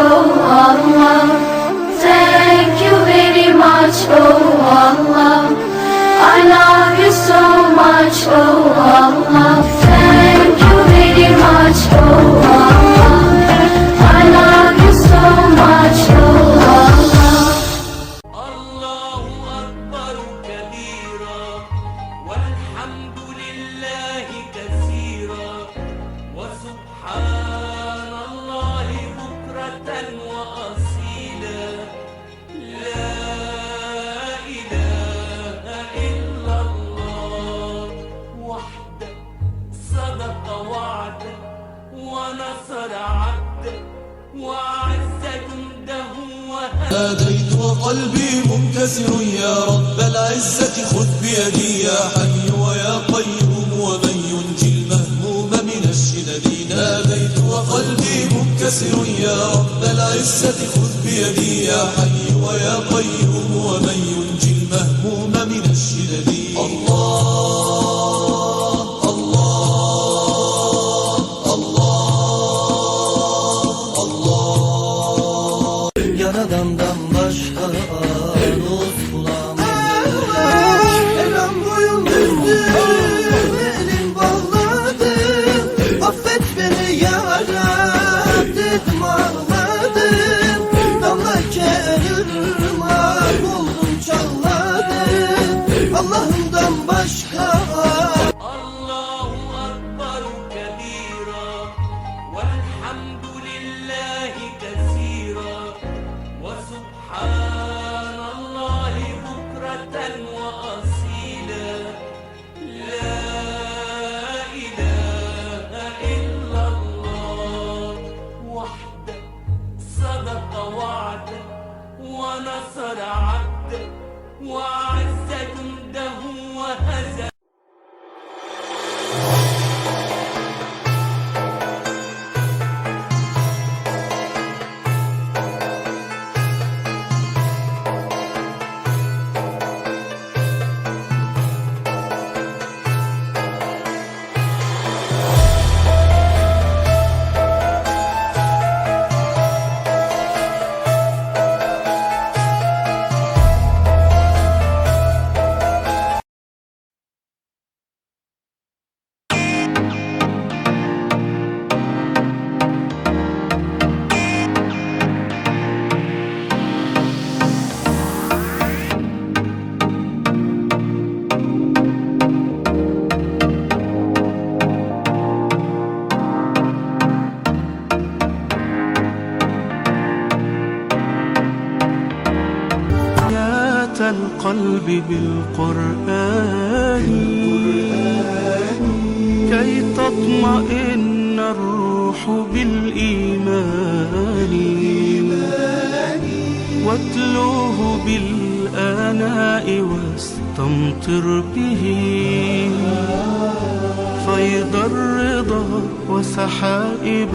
oh Allah. Thank you very much, oh Allah. I love you so much, oh Allah. Thank you very much, oh Allah. I love you so much, oh Allah. Allahu Akbar kabira, walhamdulillahi kaseera, wa subhanallahi bukratan wa asila. La ilaha illallah wahda sadaqa wa'da wa nasara 'abda wa 'azza jundahu wa ناديت وقلبي منكسر يا رب العزة خذ بيدي يا حي ويا قيوم ومن ينجي المهموم من الشدد. ناديت وقلبي منكسر يا رب العزة خذ بيدي يا حي ويا قيوم ومن ينجي المهموم من الشدد. الله الله الله الله. Yaradandan başka dost bulamadım. Elem boyun büktüm, elim bağladım. Affet beni yarabbim, dedim ağladım. Damlarken ırmak oldum çağladım. Allah'ımdan başka. Allahu Akbar kabira, walhamdulillahi kaseera, wa subhanallahi bukratan wa asila. La ilaha illallah wahda sadaqa wa'da wa nasara 'abda wa 'azza jundahu wa hazama. القلب بالقرآن كي تطمئن الروح بالإيمان واتلوه بالآناء واستمطر به فيض الرضا وسحائب